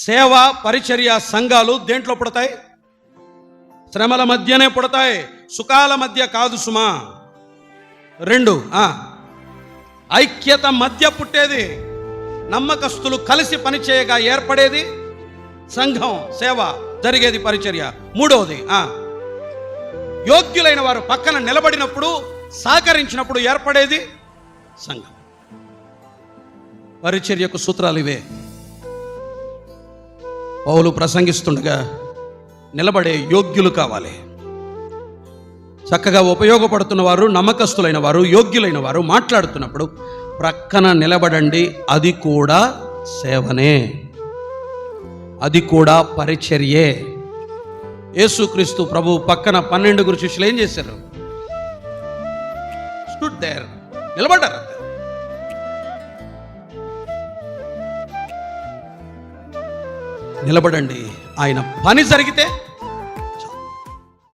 సేవ, పరిచర్య సంఘాలు దేంట్లో పుడతాయి? శ్రమల మధ్యనే పుడతాయి, సుఖాల మధ్య కాదు సుమా. 2 ఐక్యత మధ్య పుట్టేది, నమ్మకస్తులు కలిసి పనిచేయగా ఏర్పడేది సంఘం, సేవ, జరిగేది పరిచర్య. 3వది యోగ్యులైన వారు పక్కన నిలబడినప్పుడు, సహకరించినప్పుడు ఏర్పడేది సంఘం. పరిచర్యకు సూత్రాలు ఇవే. పౌలు ప్రసంగిస్తుండగా నిలబడే యోగ్యులు కావాలి. చక్కగా ఉపయోగపడుతున్న వారు, నమ్మకస్తులైన వారు, యోగ్యులైన వారు మాట్లాడుతున్నప్పుడు ప్రక్కన నిలబడండి. అది కూడా సేవనే, అది కూడా పరిచర్యే. యేసుక్రీస్తు ప్రభు పక్కన 12 శిష్యులు ఏం చేశారు? స్టూడ్ దేర్, నిలబడ్డారు. నిలబడండి. ఆయన పని జరిగితే